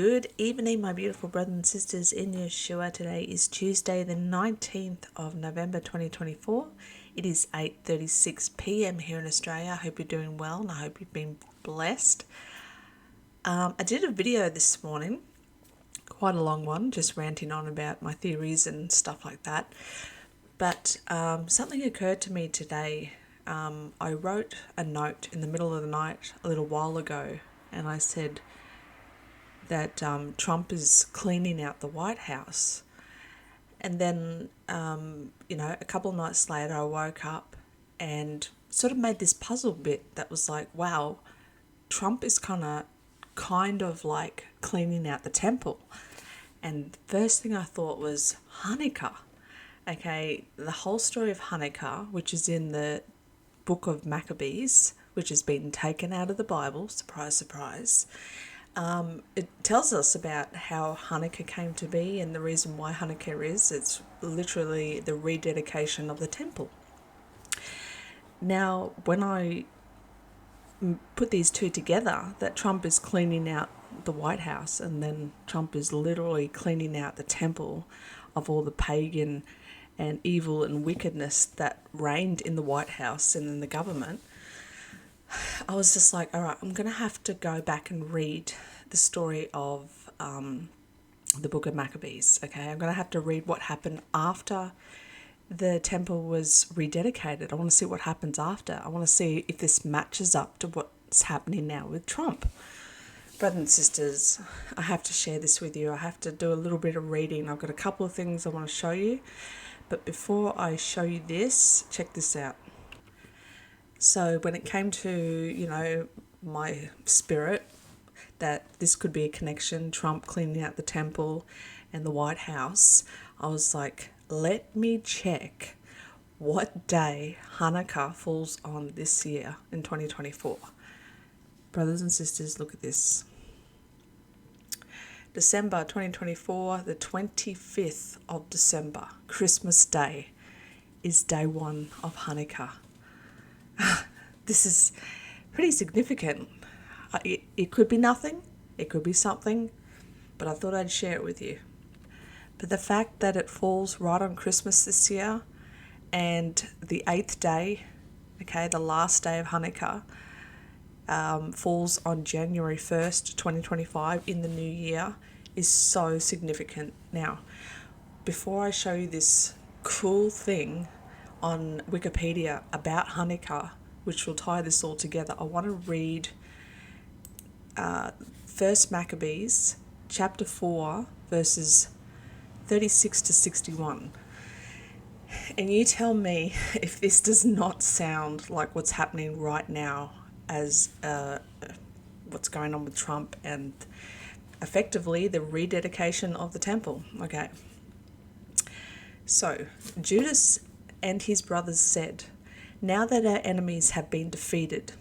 Good evening, my beautiful brothers and sisters in Yeshua. Today is Tuesday, the 19th of November 2024. It is 8:36 p.m. here in Australia. I hope you're doing well and I hope you've been blessed. I did a video this morning, quite a long one, just ranting on about my theories and stuff like that. But something occurred to me today. I wrote a note in the middle of the night a little while ago, and I said that Trump is cleaning out the White House. And then, a couple of nights later, I woke up and sort of made this puzzle bit that was like, wow, Trump is kind of like cleaning out the temple. And the first thing I thought was Hanukah. Okay, the whole story of Hanukah, which is in the book of Maccabees, which has been taken out of the Bible, surprise, surprise. It tells us about how Hanukah came to be, and the reason why Hanukah it's literally the rededication of the temple. Now, when I put these two together, that Trump is cleaning out the White House and then Trump is literally cleaning out the temple of all the pagan and evil and wickedness that reigned in the White House and in the government, I was just like, all right, I'm going to have to go back and read the story of the book of Maccabees, okay? I'm going to have to read what happened after the temple was rededicated. I want to see what happens after. I want to see if this matches up to what's happening now with Trump. Brothers and sisters, I have to share this with you. I have to do a little bit of reading. I've got a couple of things I want to show you. But before I show you this, check this out. So when it came to, my spirit, that this could be a connection, Trump cleaning out the temple and the White House, I was like, let me check what day Hanukah falls on this year in 2024. Brothers and sisters, look at this. December 2024, the 25th of December, Christmas Day, is day one of Hanukah. This is pretty significant. It could be nothing, it could be something, but I thought I'd share it with you. But the fact that it falls right on Christmas this year, and the 8th day, okay, the last day of Hanukah, falls on January 1st, 2025 in the new year, is so significant. Now, before I show you this cool thing on Wikipedia about Hanukah, which will tie this all together, I want to read 1 Maccabees chapter 4 verses 36 to 61. And you tell me if this does not sound like what's happening right now as what's going on with Trump and effectively the rededication of the temple. Okay. So, Judas and his brothers said, now that our enemies have been defeated,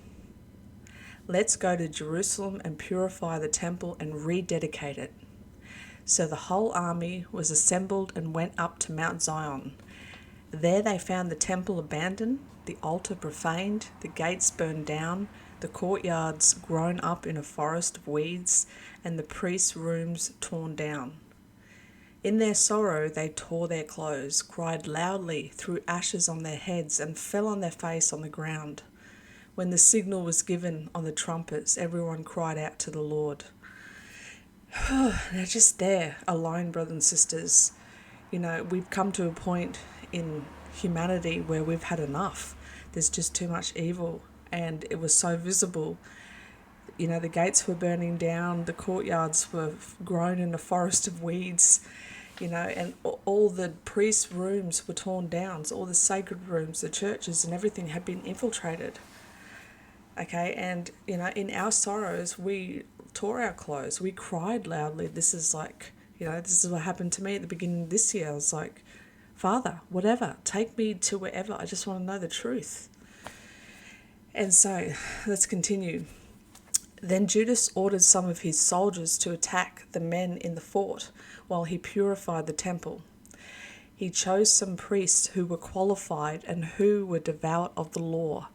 let's go to Jerusalem and purify the temple and rededicate it. So the whole army was assembled and went up to Mount Zion. There they found the temple abandoned, the altar profaned, the gates burned down, the courtyards grown up in a forest of weeds, and the priests' rooms torn down. In their sorrow they tore their clothes, cried loudly, threw ashes on their heads, and fell on their face on the ground. When the signal was given on the trumpets, everyone cried out to the Lord. Now just there alone, brothers and sisters, we've come to a point in humanity where we've had enough. There's just too much evil, and it was so visible. The gates were burning down, the courtyards were grown in a forest of weeds, and all the priests' rooms were torn down. So all the sacred rooms, the churches and everything had been infiltrated. Okay, and, in our sorrows, we tore our clothes. We cried loudly. This is like, this is what happened to me at the beginning of this year. I was like, Father, whatever, take me to wherever. I just want to know the truth. And so, let's continue. Then Judas ordered some of his soldiers to attack the men in the fort while he purified the temple. He chose some priests who were qualified and who were devout of the law.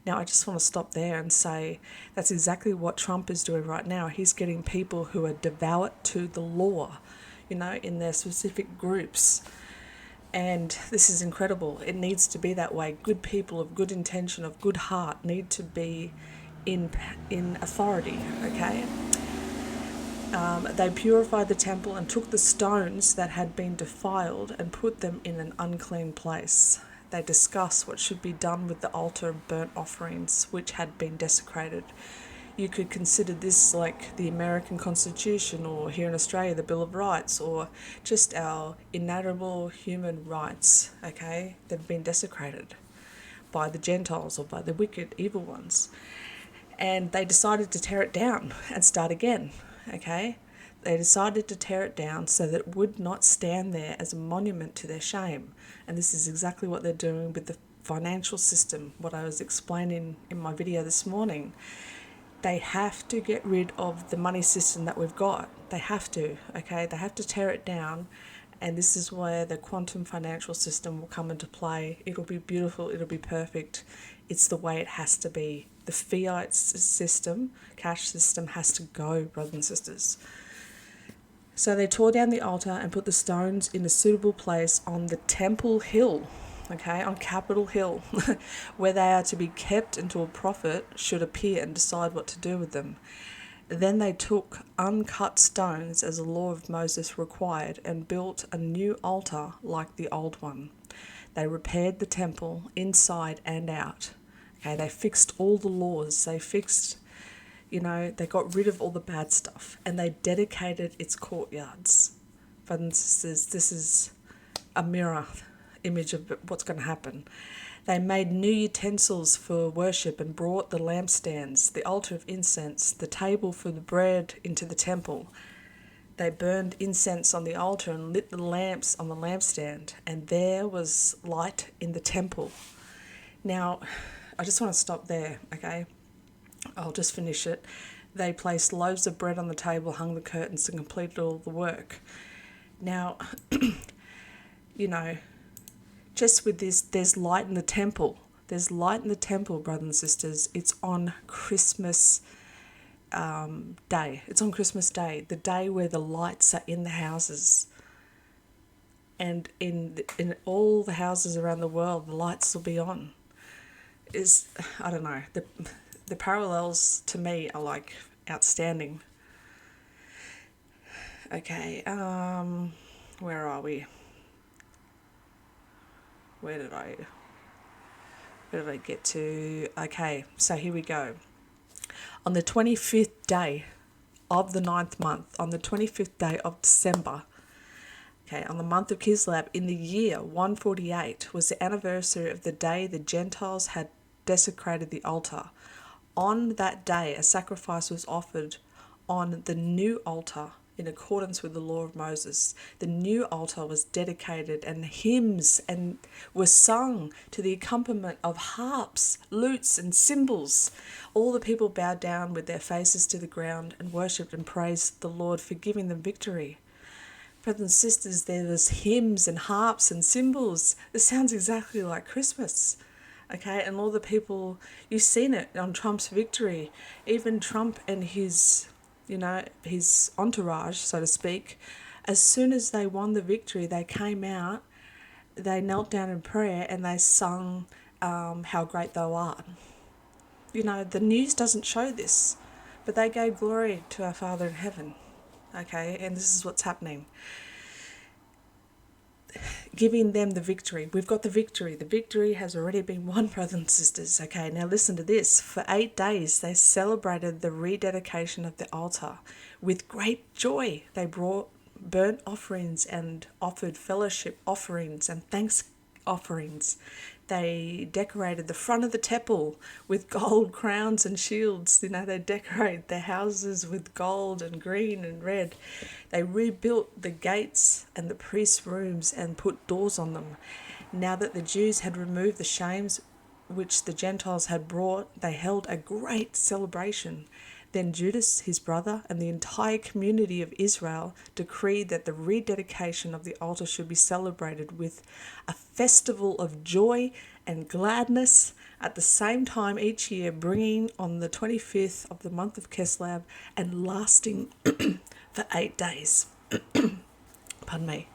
Now, I just want to stop there and say that's exactly what Trump is doing right now. He's getting people who are devout to the law, in their specific groups. And this is incredible. It needs to be that way. Good people of good intention, of good heart, need to be in authority, okay? They purified the temple and took the stones that had been defiled and put them in an unclean place. They discussed what should be done with the altar of burnt offerings, which had been desecrated. You could consider this like the American Constitution, or here in Australia, the Bill of Rights, or just our inalienable human rights, okay? They've been desecrated by the Gentiles or by the wicked, evil ones. And they decided to tear it down and start again, okay? They decided to tear it down so that it would not stand there as a monument to their shame. And this is exactly what they're doing with the financial system, what I was explaining in my video this morning. They have to get rid of the money system that we've got. They have to, okay? They have to tear it down. And this is where the quantum financial system will come into play. It'll be beautiful. It'll be perfect. It's the way it has to be. The fiat system, cash system, has to go, brothers and sisters. So they tore down the altar and put the stones in a suitable place on the temple hill, okay, on Capitol Hill, where they are to be kept until a prophet should appear and decide what to do with them. Then they took uncut stones as the law of Moses required and built a new altar like the old one. They repaired the temple inside and out. Okay, they fixed all the laws. They fixed, they got rid of all the bad stuff, and they dedicated its courtyards. Brothers and sisters, this is a mirror image of what's going to happen. They made new utensils for worship and brought the lampstands, the altar of incense, the table for the bread into the temple. They burned incense on the altar and lit the lamps on the lampstand, and there was light in the temple. Now, I just want to stop there, okay? I'll just finish it. They placed loaves of bread on the table, hung the curtains, and completed all the work. Now, just with this, there's light in the temple. There's light in the temple, brothers and sisters. It's on Christmas Day. It's on Christmas Day, the day where the lights are in the houses. And in all the houses around the world, the lights will be on. I don't know, the parallels to me are like outstanding. Okay, where are we? Where did I get to? Okay, so here we go. On the 25th day of the 9th month, on the 25th day of December, okay, on the month of Kislev, in the year 148, was the anniversary of the day the Gentiles had desecrated the altar. On that day, a sacrifice was offered on the new altar in accordance with the law of Moses. The new altar was dedicated, and hymns were sung to the accompaniment of harps, lutes, and cymbals. All the people bowed down with their faces to the ground and worshipped and praised the Lord for giving them victory. Brothers and sisters, there was hymns and harps and cymbals. This sounds exactly like Christmas. Okay, and all the people, you've seen it on Trump's victory. Even Trump and his entourage, so to speak, as soon as they won the victory, they came out, they knelt down in prayer, and they sung How Great Thou Art. The news doesn't show this, but they gave glory to our Father in heaven. Okay, and this is what's happening. Giving them the victory. We've got the victory. The victory has already been won, brothers and sisters. Okay, now listen to this. For 8 days, they celebrated the rededication of the altar with great joy. They brought burnt offerings and offered fellowship offerings and thanks offerings. They decorated the front of the temple with gold crowns and shields. They decorate their houses with gold and green and red. They rebuilt the gates and the priests' rooms and put doors on them. Now that the Jews had removed the shames which the Gentiles had brought, they held a great celebration. Then Judas, his brother, and the entire community of Israel decreed that the rededication of the altar should be celebrated with a festival of joy and gladness at the same time each year, bringing on the 25th of the month of Kislev and lasting for 8 days. Pardon me.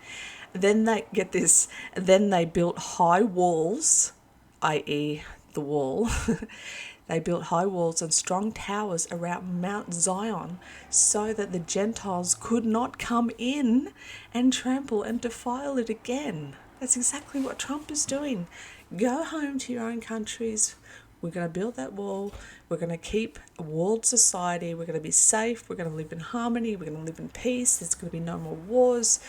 Then they get this. Then they built high walls, i.e., the wall. They built high walls and strong towers around Mount Zion so that the Gentiles could not come in and trample and defile it again. That's exactly what Trump is doing. Go home to your own countries. We're going to build that wall. We're going to keep a walled society. We're going to be safe. We're going to live in harmony. We're going to live in peace. There's going to be no more wars.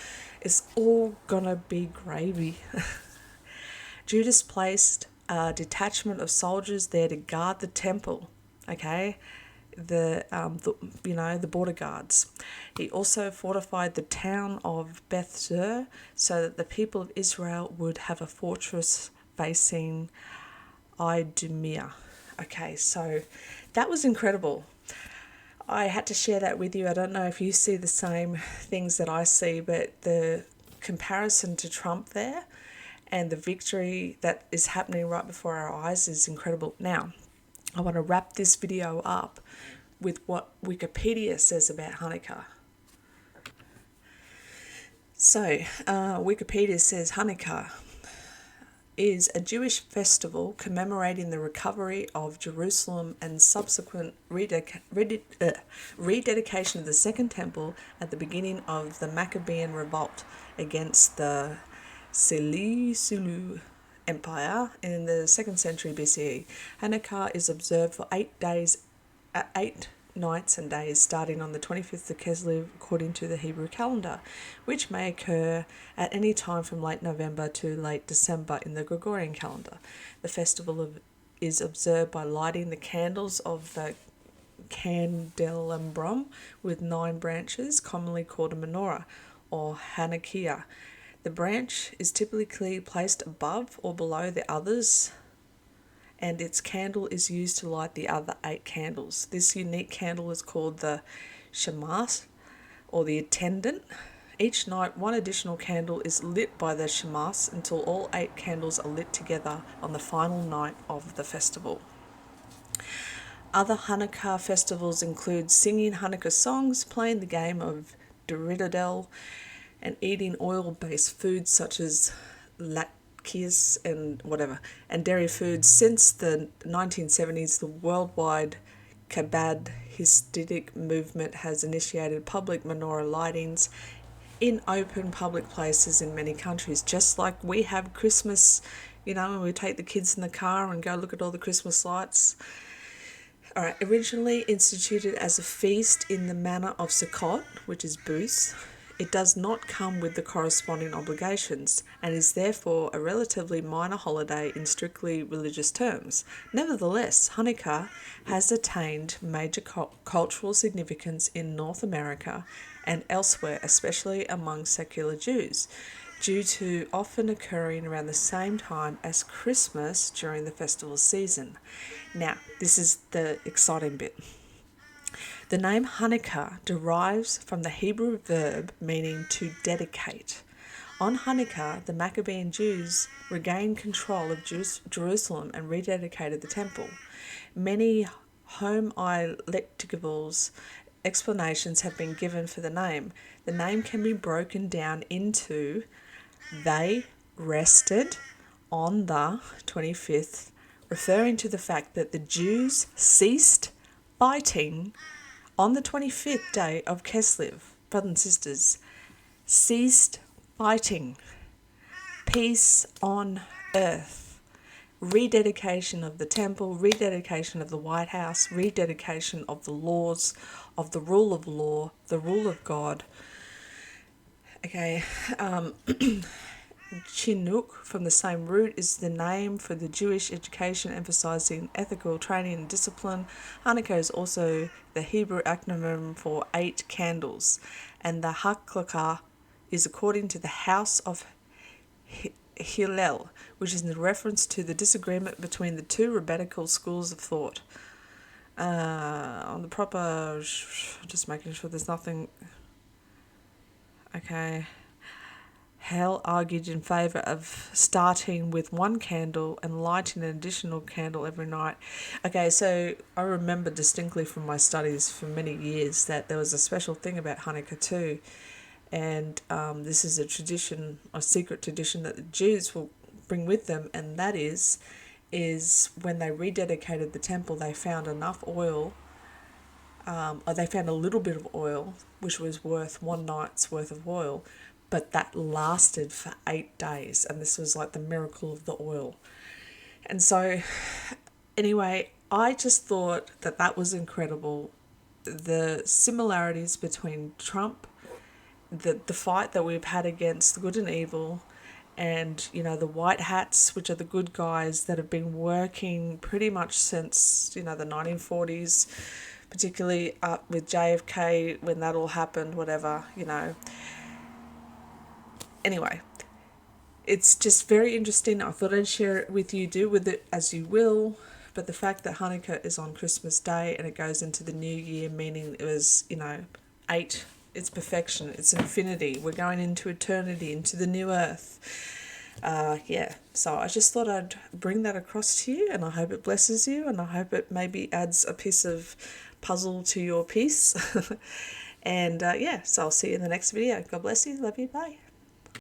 It's all going to be gravy. Judas placed a detachment of soldiers there to guard the temple, okay? The border guards. He also fortified the town of Beth-zur so that the people of Israel would have a fortress facing Idumea. Okay, so that was incredible. I had to share that with you. I don't know if you see the same things that I see, but the comparison to Trump there and the victory that is happening right before our eyes is incredible. Now, I want to wrap this video up with what Wikipedia says about Hanukah. So, Wikipedia says Hanukah is a Jewish festival commemorating the recovery of Jerusalem and subsequent rededication of the Second Temple at the beginning of the Maccabean revolt against the Seleucid Empire in the 2nd century BCE. Hanukah is observed for 8 nights and days, starting on the 25th of Kislev according to the Hebrew calendar, which may occur at any time from late November to late December in the Gregorian calendar. The festival is observed by lighting the candles of the candelabrum with 9 branches, commonly called a menorah or Hanukah. The branch is typically placed above or below the others, and its candle is used to light the other 8 candles. This unique candle is called the shamas, or the attendant. Each night, 1 additional candle is lit by the shamas until all 8 candles are lit together on the final night of the festival. Other Hanukkah festivals include singing Hanukkah songs, playing the game of Diddle, and eating oil-based foods such as latkes and dairy foods. Since the 1970s, the worldwide Chabad Hasidic movement has initiated public menorah lightings in open public places in many countries, just like we have Christmas, when we take the kids in the car and go look at all the Christmas lights. All right, originally instituted as a feast in the manner of Sukkot, which is booths, it does not come with the corresponding obligations and is therefore a relatively minor holiday in strictly religious terms. Nevertheless, Hanukkah has attained major cultural significance in North America and elsewhere, especially among secular Jews, due to often occurring around the same time as Christmas during the festival season. Now, this is the exciting bit. The name Hanukah derives from the Hebrew verb meaning to dedicate. On Hanukkah, the Maccabean Jews regained control of Jerusalem and rededicated the temple. Many homileticals explanations have been given for the name. The name can be broken down into they rested on the 25th, referring to the fact that the Jews ceased fighting on the 25th day of Kislev. Brothers and sisters, ceased fighting. Peace on earth. Rededication of the temple, rededication of the White House, rededication of the laws, of the rule of law, the rule of God. Okay, Chinook, from the same root, is the name for the Jewish education emphasizing ethical training and discipline. Hanukkah is also the Hebrew acronym for 8 candles, and the Haklakah is according to the house of Hillel, which is in reference to the disagreement between the 2 rabbinical schools of thought. On the proper, just making sure there's nothing. Okay. Hal argued in favour of starting with one candle and lighting an additional candle every night. Okay, so I remember distinctly from my studies for many years that there was a special thing about Hanukah too, and this is a tradition, a secret tradition that the Jews will bring with them, and that is when they rededicated the temple, they found enough oil, or they found a little bit of oil, which was worth one night's worth of oil, but that lasted for 8 days, and this was like the miracle of the oil. And so, anyway, I just thought that that was incredible. The similarities between Trump, the fight that we've had against good and evil, and the white hats, which are the good guys that have been working pretty much since the 1940s, particularly up with JFK when that all happened, whatever. Anyway, it's just very interesting. I thought I'd share it with you. Do with it as you will. But the fact that Hanukkah is on Christmas Day and it goes into the new year, meaning it was, 8, it's perfection, it's infinity. We're going into eternity, into the new earth. So I just thought I'd bring that across to you, and I hope it blesses you, and I hope it maybe adds a piece of puzzle to your piece. And so I'll see you in the next video. God bless you. Love you. Bye.